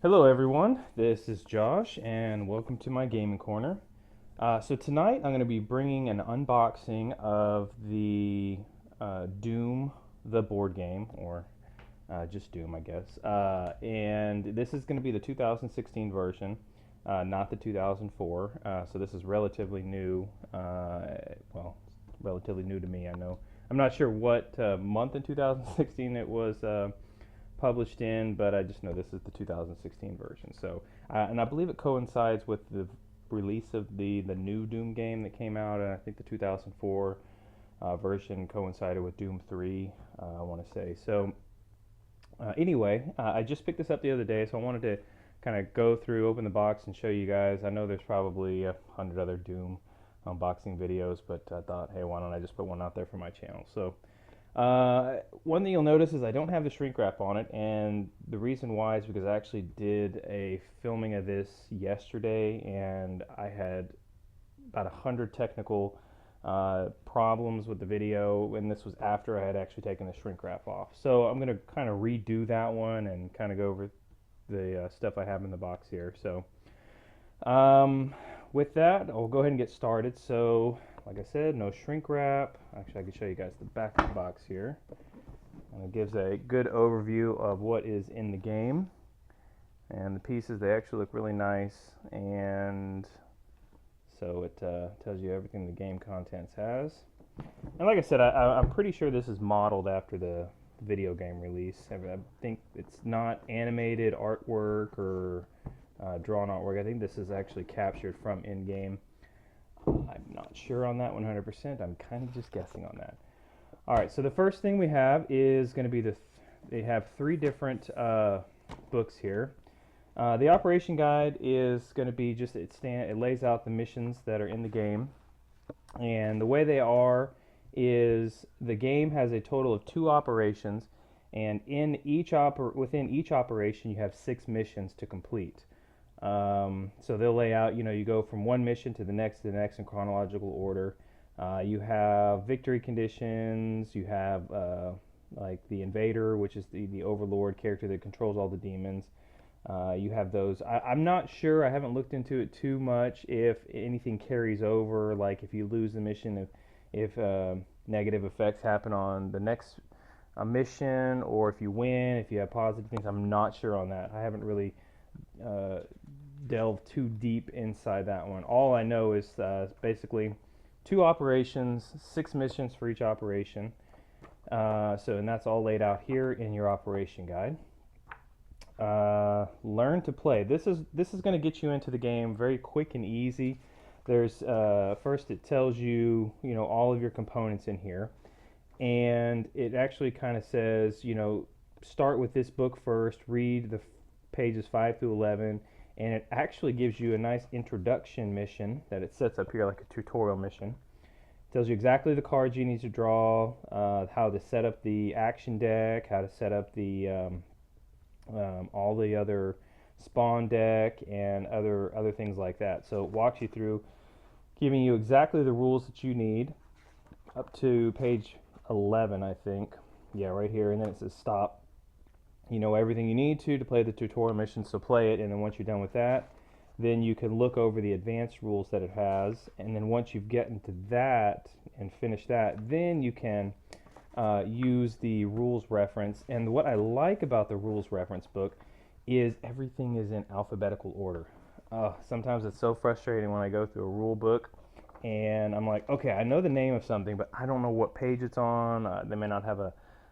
Hello everyone, this is Josh and welcome to my gaming corner. So tonight I'm going to be bringing an unboxing of the Doom, the board game, or just Doom I guess. And this is going to be the 2016 version, not the 2004. So this is relatively new, well, relatively new to me I know. I'm not sure what month in 2016 it was published in, but I just know this is the 2016 version. So, and I believe it coincides with the release of the new Doom game that came out, and I think the 2004 version coincided with Doom 3. I want to say so. Anyway, I just picked this up the other day, so I wanted to kind of go through, open the box, and show you guys. I know there's probably 100 other Doom unboxing videos, but I thought, hey, why don't I just put one out there for my channel? So one thing you'll notice is I don't have the shrink wrap on it, and the reason why is because I actually did a filming of this yesterday, and I had about 100 technical problems with the video, and this was after I had actually taken the shrink wrap off. So I'm going to kind of redo that one and kind of go over the stuff I have in the box here. So um, with that, I'll go ahead and get started. So like I said, no shrink wrap. Actually, I can show you guys the back of the box here. And it gives a good overview of what is in the game. And the pieces, they actually look really nice. And so it tells you everything the game contents has. And like I said, I'm pretty sure this is modeled after the video game release. I think it's not animated artwork or drawn artwork. I think this is actually captured from in-game. I'm not sure on that 100%. I'm kind of just guessing on that. All right, so the first thing we have is going to be they have three different books here. The operation guide is going to be just it lays out the missions that are in the game, and the way they are is the game has a total of 2 operations, and within each operation you have 6 missions to complete. So they'll lay out, you go from one mission to the next in chronological order. You have victory conditions. You have like the invader, which is the overlord character that controls all the demons. You have those. I'm not sure. I haven't looked into it too much. If anything carries over, like if you lose the mission, if negative effects happen on the next mission, or if you win, if you have positive things. I'm not sure on that. I haven't really uh, delve too deep inside that one. All I know is basically 2 operations, 6 missions for each operation. And that's all laid out here in your operation guide. Learn to play. This is going to get you into the game very quick and easy. There's first it tells you all of your components in here, and it actually kind of says start with this book first, read the pages 5 through 11, and it actually gives you a nice introduction mission that it sets up here like a tutorial mission. It tells you exactly the cards you need to draw, how to set up the action deck, how to set up the all the other spawn deck and other things like that. So it walks you through, giving you exactly the rules that you need up to page 11, I think. Yeah, right here, and then it says stop. You know everything you need to play the tutorial mission, so play it, and then once you're done with that, then you can look over the advanced rules that it has, and then once you've gotten to that and finish that, then you can use the rules reference. And what I like about the rules reference book is everything is in alphabetical order. Sometimes it's so frustrating when I go through a rule book and I'm like, okay, I know the name of something, but I don't know what page it's on. They may not have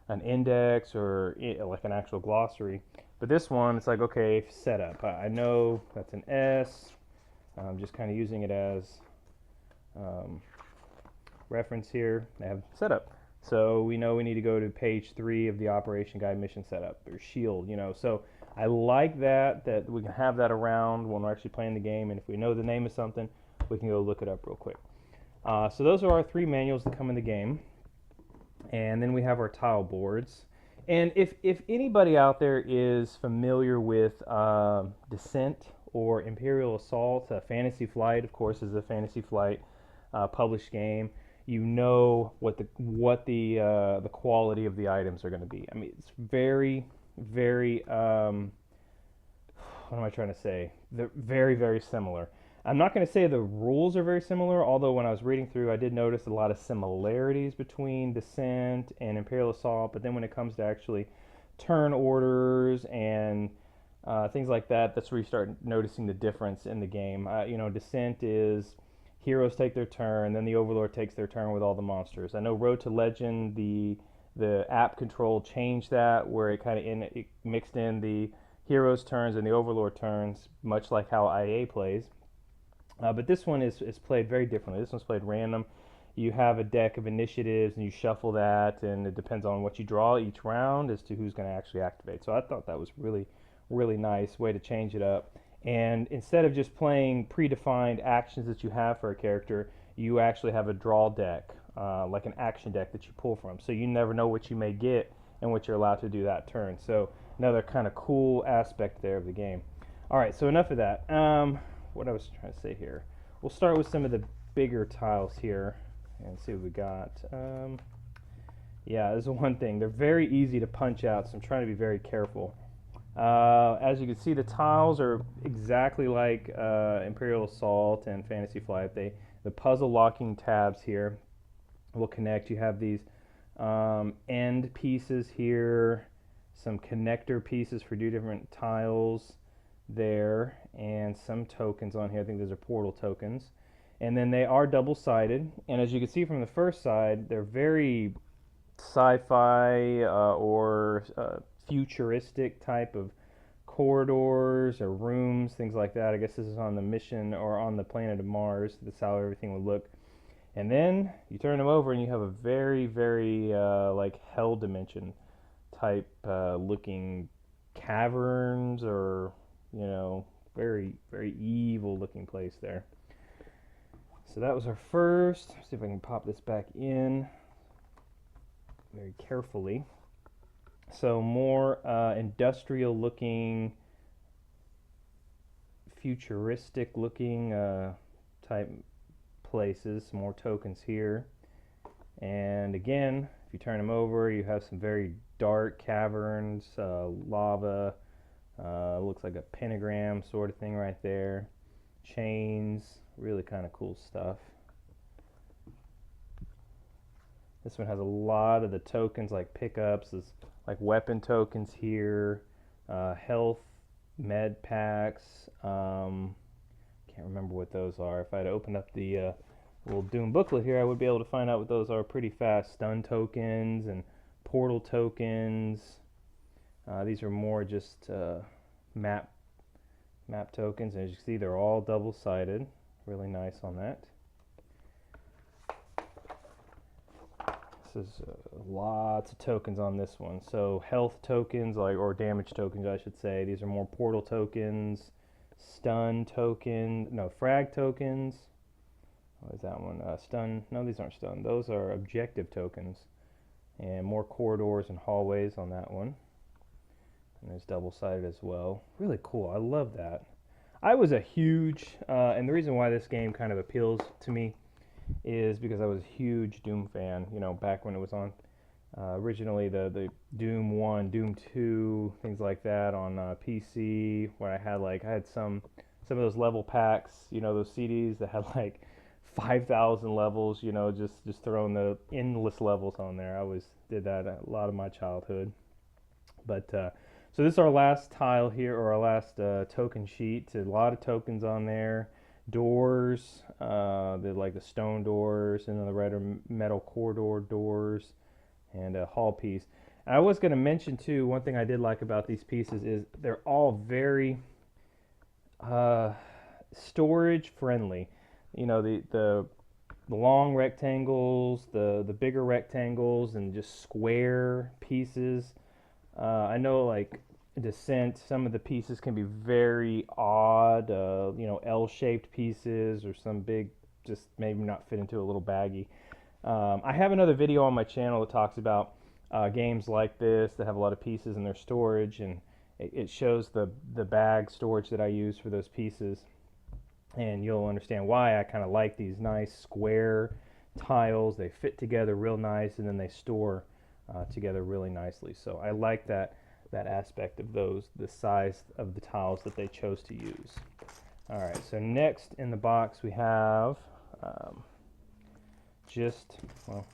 an index or like an actual glossary. But this one, it's like, okay, setup. I know that's an S. I'm just kind of using it as reference here. They have setup. So we know we need to go to page 3 of the operation guide, mission setup, or shield, So I like that we can have that around when we're actually playing the game, and if we know the name of something, we can go look it up real quick. So those are our 3 manuals that come in the game. And then we have our tile boards. And if anybody out there is familiar with Descent or Imperial Assault, Fantasy Flight, of course, is a Fantasy Flight published game. You know what the quality of the items are going to be. I mean, it's very, very what am I trying to say? They're very, very similar. I'm not going to say the rules are very similar, although when I was reading through, I did notice a lot of similarities between Descent and Imperial Assault. But then when it comes to actually turn orders and things like that, that's where you start noticing the difference in the game. Descent is heroes take their turn, then the Overlord takes their turn with all the monsters. I know Road to Legend, the app control changed that, where it kind of it mixed in the heroes' turns and the Overlord turns, much like how IA plays. But this one is played very differently. This one's played random. You have a deck of initiatives and you shuffle that, and it depends on what you draw each round as to who's going to actually activate. So I thought that was really, really nice way to change it up. And instead of just playing predefined actions that you have for a character, you actually have a draw deck, like an action deck that you pull from. So you never know what you may get and what you're allowed to do that turn. So another kind of cool aspect there of the game. All right, so enough of that. What I was trying to say here. We'll start with some of the bigger tiles here and see what we got. Yeah, this is one thing. They're very easy to punch out, so I'm trying to be very careful. As you can see, the tiles are exactly like Imperial Assault and Fantasy Flight. The puzzle locking tabs here will connect. You have these end pieces here, some connector pieces for different tiles there, and some tokens on here. I think those are portal tokens. And then they are double-sided, and as you can see from the first side, they're very sci-fi or futuristic type of corridors or rooms, things like that. I guess this is on the mission or on the planet of Mars. That's how everything would look. And then you turn them over and you have a very, very like hell dimension type looking caverns, or very, very evil looking place there. So that was our first. Let's see if I can pop this back in very carefully. So more industrial looking, futuristic looking type places. Some more tokens here. And again, if you turn them over, you have some very dark caverns, lava, looks like a pentagram sort of thing right there. Chains, really kind of cool stuff. This one has a lot of the tokens like pickups, like weapon tokens here, health, med packs. Can't remember what those are. If I'd opened up the little Doom booklet here, I would be able to find out what those are pretty fast. Stun tokens and portal tokens. These are more just map tokens, and as you can see, they're all double-sided. Really nice on that. This is lots of tokens on this one. So health tokens, or damage tokens, I should say. These are more portal tokens, stun token, no, frag tokens. What is that one? Stun. No, these aren't stun. Those are objective tokens. And more corridors and hallways on that one. And there's double-sided as well. Really cool. I love that. I was a huge, and the reason why this game kind of appeals to me is because I was a huge Doom fan, back when it was on originally the Doom 1, Doom 2, things like that on PC, where I had some of those level packs, those CDs that had like 5,000 levels, just throwing the endless levels on there. I always did that a lot of my childhood. But so this is our last tile here, or our last token sheet. A lot of tokens on there. Doors, like the stone doors, and the red or metal corridor doors, and a hall piece. And I was going to mention too, one thing I did like about these pieces is they're all very storage friendly. The long rectangles, the bigger rectangles, and just square pieces. I know, like Descent, some of the pieces can be very odd, L-shaped pieces, or some big, just maybe not fit into a little baggie. I have another video on my channel that talks about games like this that have a lot of pieces in their storage, and it shows the bag storage that I use for those pieces, and you'll understand why I kind of like these nice square tiles. They fit together real nice, and then they store together really nicely. So I like that that aspect of those, the size of the tiles that they chose to use. All right, so next in the box we have well,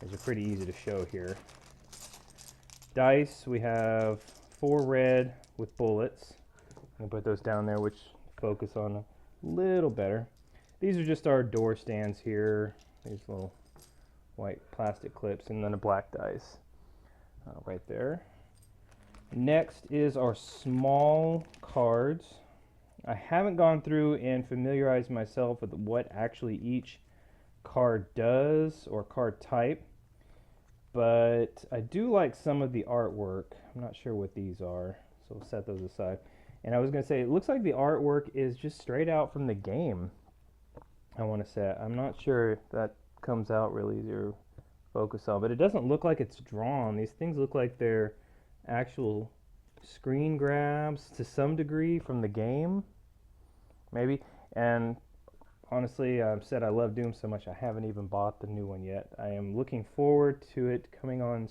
these are pretty easy to show here. Dice, we have 4 red with bullets. I'm gonna put those down there, which focus on a little better. These are just our door stands here. These little white plastic clips, and then a black dice right there. Next is our small cards. I haven't gone through and familiarized myself with what actually each card does or card type, but I do like some of the artwork. I'm not sure what these are, so we'll set those aside. And I was going to say, it looks like the artwork is just straight out from the game. I want to say, I'm not sure if that comes out really easy to focus on, but it doesn't look like it's drawn. These things look like they're actual screen grabs to some degree from the game, maybe. And honestly, I've said I love Doom so much I haven't even bought the new one yet. I am looking forward to it coming on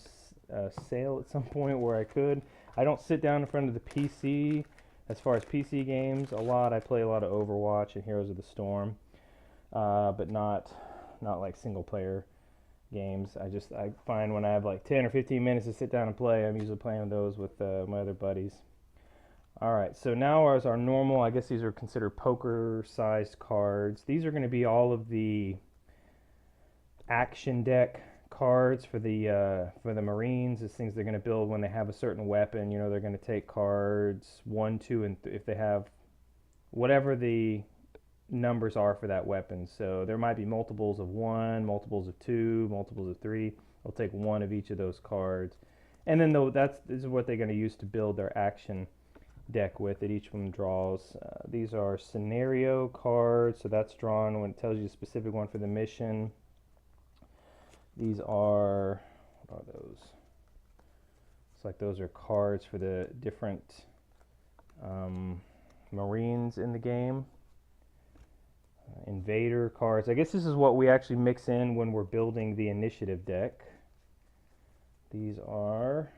sale at some point where I could. I don't sit down in front of the PC as far as PC games a lot. I play a lot of Overwatch and Heroes of the Storm, but not like single player games. I find when I have like 10 or 15 minutes to sit down and play, I'm usually playing those with my other buddies. Alright, so now as our normal, I guess these are considered poker-sized cards. These are going to be all of the action deck cards for the Marines. It's things they're going to build when they have a certain weapon. You know, they're going to take cards 1, 2, and if they have whatever the numbers are for that weapon. So there might be multiples of 1, multiples of 2, multiples of 3. They'll take one of each of those cards. And then this is what they're going to use to build their action deck with it. Each of them draws. These are scenario cards, so that's drawn when it tells you a specific one for the mission. These are, what are those? It's like those are cards for the different Marines in the game. Invader cards. I guess this is what we actually mix in when we're building the initiative deck. These are,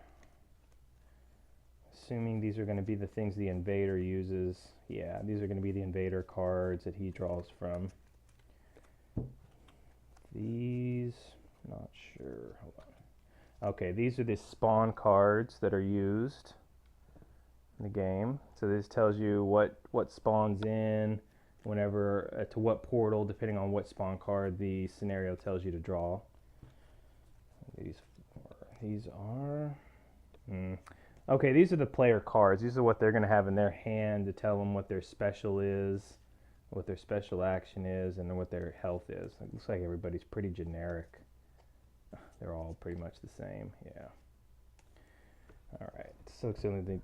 assuming these are going to be the things the invader uses. Yeah, these are going to be the invader cards that he draws from. These, not sure. Hold on. Okay, these are the spawn cards that are used in the game. So this tells you what spawns in whenever to what portal, depending on what spawn card the scenario tells you to draw. These are okay, these are the player cards. These are what they're going to have in their hand to tell them what their special is, what their special action is, and then what their health is. It looks like everybody's pretty generic. They're all pretty much the same. Yeah. Alright, so the only thing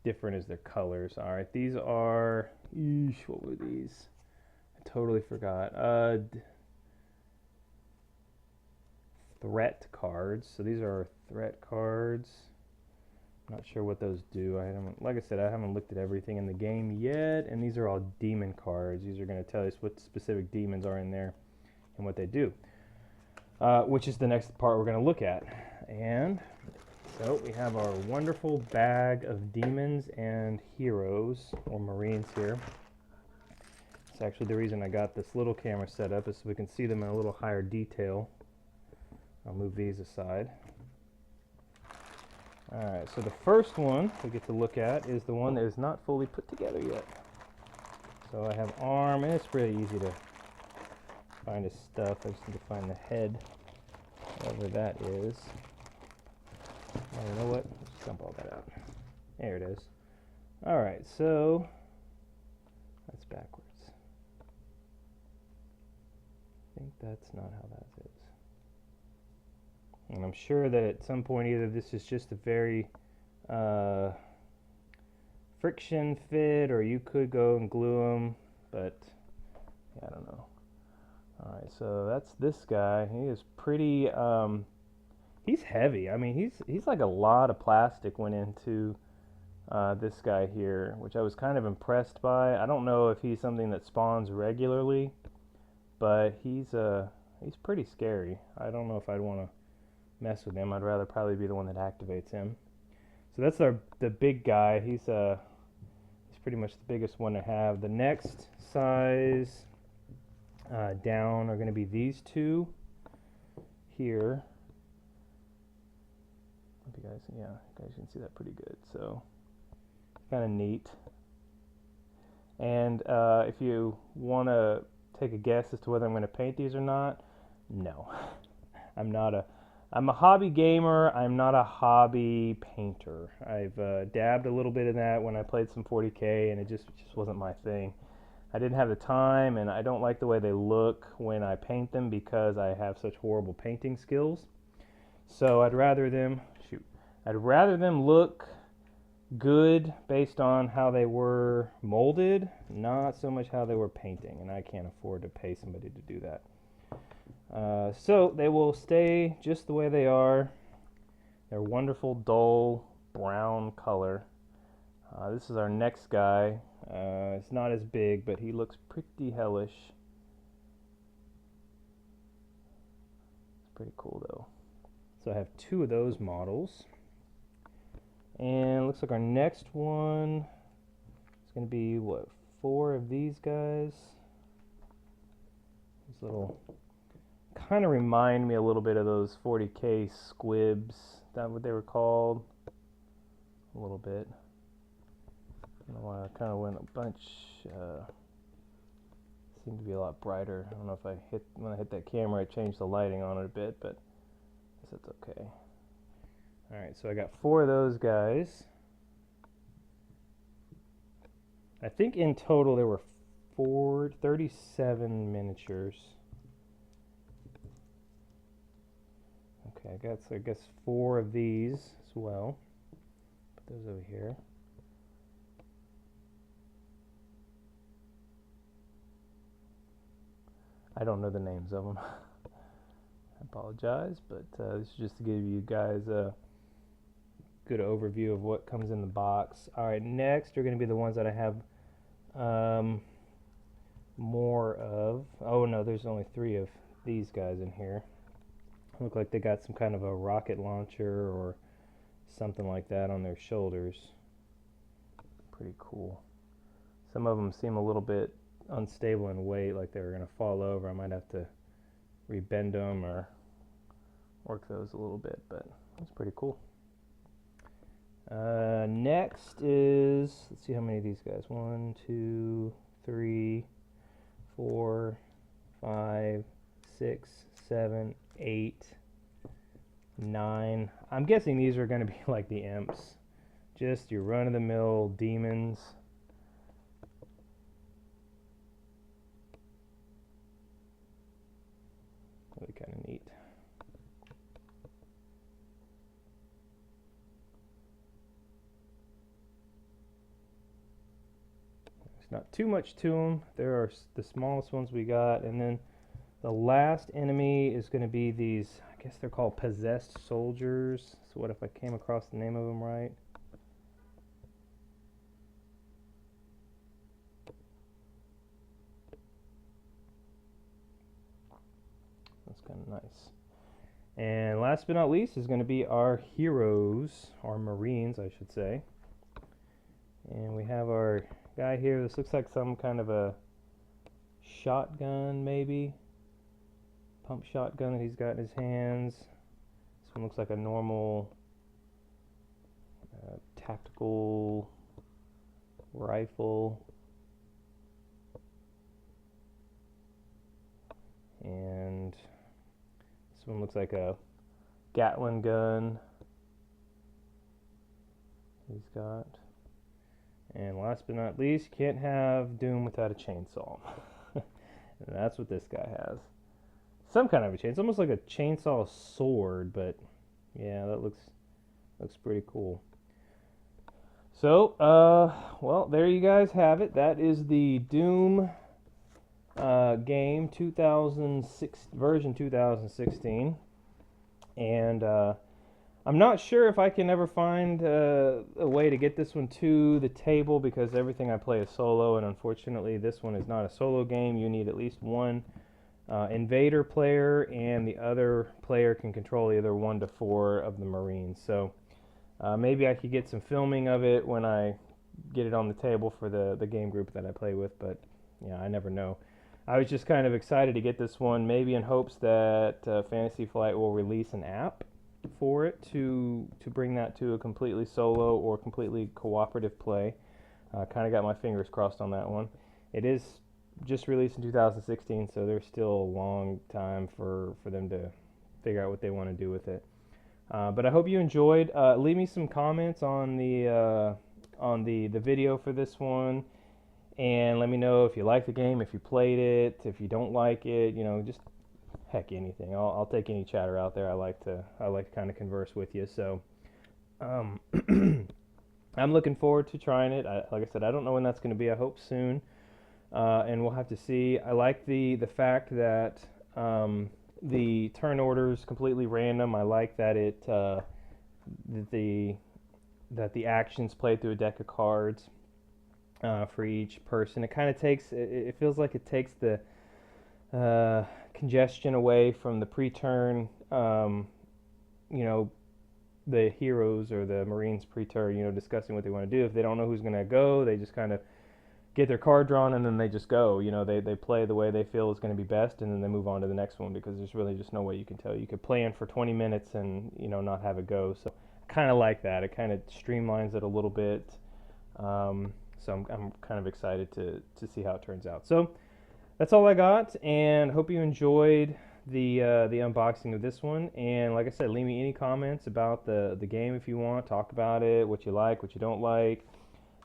different is their colors. Alright, these are, what were these? I totally forgot. Threat cards. So these are threat cards. I'm not sure what those do. Like I said, I haven't looked at everything in the game yet. And these are all demon cards. These are going to tell us what specific demons are in there and what they do, which is the next part we're going to look at. And so we have our wonderful bag of demons and heroes, or Marines here. It's actually the reason I got this little camera set up, is so we can see them in a little higher detail. I'll move these aside. Alright, so the first one we get to look at is the one that is not fully put together yet. So I have arm, and it's really easy to find his stuff. I just need to find the head, whatever that is. Oh, you know what? Let's dump all that out. There it is. Alright, so that's backwards. I think that's not how that is. And I'm sure that at some point either this is just a very friction fit, or you could go and glue them, but yeah, I don't know. Alright, so that's this guy. He is pretty, he's heavy. I mean, he's like a lot of plastic went into this guy here, which I was kind of impressed by. I don't know if he's something that spawns regularly, but he's pretty scary. I don't know if I'd want to mess with him. I'd rather probably be the one that activates him. So that's the big guy. He's pretty much the biggest one to have. The next size down are going to be these two here. Hope you guys, yeah, you guys can see that pretty good. So it's kind of neat. And if you want to take a guess as to whether I'm going to paint these or not, no. I'm a hobby gamer. I'm not a hobby painter. I've dabbed a little bit in that when I played some 40K, and it just wasn't my thing. I didn't have the time, and I don't like the way they look when I paint them because I have such horrible painting skills. So I'd rather them look good based on how they were molded, not so much how they were painting, and I can't afford to pay somebody to do that. So they will stay just the way they are. They're wonderful, dull brown color. This is our next guy. It's not as big, but he looks pretty hellish. It's pretty cool though. So I have two of those models. And looks like our next one is going to be, what, 4 of these guys? These little, kind of remind me a little bit of those 40K squibs. Is that what they were called? A little bit. I don't know why I kind of went a bunch, seemed to be a lot brighter. I don't know if when I hit that camera, I changed the lighting on it a bit, but I guess that's okay. Alright, so I got 4 of those guys. I think in total there were 37 miniatures. Okay, I guess 4 of these as well. Put those over here. I don't know the names of them. I apologize, but this is just to give you guys a good overview of what comes in the box. Alright, next are going to be the ones that I have more of. Oh no, there's only 3 of these guys in here. Look like they got some kind of a rocket launcher or something like that on their shoulders. Pretty cool. Some of them seem a little bit unstable in weight, like they were going to fall over. I might have to rebend them or work those a little bit, but that's pretty cool. Next is, let's see how many of these guys. 1, 2, 3, 4, 5, 6, 7, 8, 9. I'm guessing these are going to be like the imps. Just your run-of-the-mill demons. Really kind of neat. There's not too much to them. There are the smallest ones we got, and then the last enemy is going to be these, I guess they're called possessed soldiers. So what if I came across the name of them right? That's kind of nice. And last but not least is going to be our heroes, our Marines, I should say. And we have our guy here. This looks like some kind of a shotgun, maybe. Pump shotgun that he's got in his hands. This one looks like a normal tactical rifle. And this one looks like a Gatling gun he's got. And last but not least, you can't have Doom without a chainsaw. And that's what this guy has. Some kind of a chainsaw. It's almost like a chainsaw sword, but yeah, that looks pretty cool. So, well, there you guys have it. That is the Doom game 2006 version 2016, and I'm not sure if I can ever find a way to get this one to the table because everything I play is solo, and unfortunately this one is not a solo game. You need at least one invader player, and the other player can control either 1 to 4 of the Marines. So Maybe I could get some filming of it when I get it on the table for the game group that I play with, but yeah, I never know. I was just kind of excited to get this one, maybe in hopes that Fantasy Flight will release an app for it to bring that to a completely solo or completely cooperative play. Kind of got my fingers crossed on that one. It is just released in 2016, so there's still a long time for them to figure out what they want to do with it. But I hope you enjoyed. Leave me some comments on the video for this one, and let me know if you like the game, if you played it, if you don't like it. You know, just heck, anything. I'll take any chatter out there. I like to kind of converse with you. So um, I'm looking forward to trying it. Like I said, I don't know when that's going to be. I hope soon, and we'll have to see. I like the fact that the turn order is completely random. I like that the that the actions play through a deck of cards for each person. It kind of takes. It feels like it takes the congestion away from the pre-turn. You know, the heroes or the Marines pre-turn. You know, discussing what they want to do. If they don't know who's going to go, they just kind of get their card drawn and then they just go. You know, they play the way they feel is going to be best, and then they move on to the next one because there's really just no way you can tell. You could play in for 20 minutes and, you know, not have it go. So I kind of like that. It kind of streamlines it a little bit. So I'm kind of excited to see how it turns out. So that's all I got, and hope you enjoyed the unboxing of this one. And like I said, leave me any comments about the game if you want. Talk about it, what you like, what you don't like.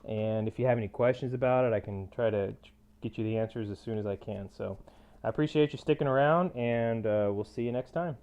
And if you have any questions about it, I can try to get you the answers as soon as I can. So I appreciate you sticking around, and we'll see you next time.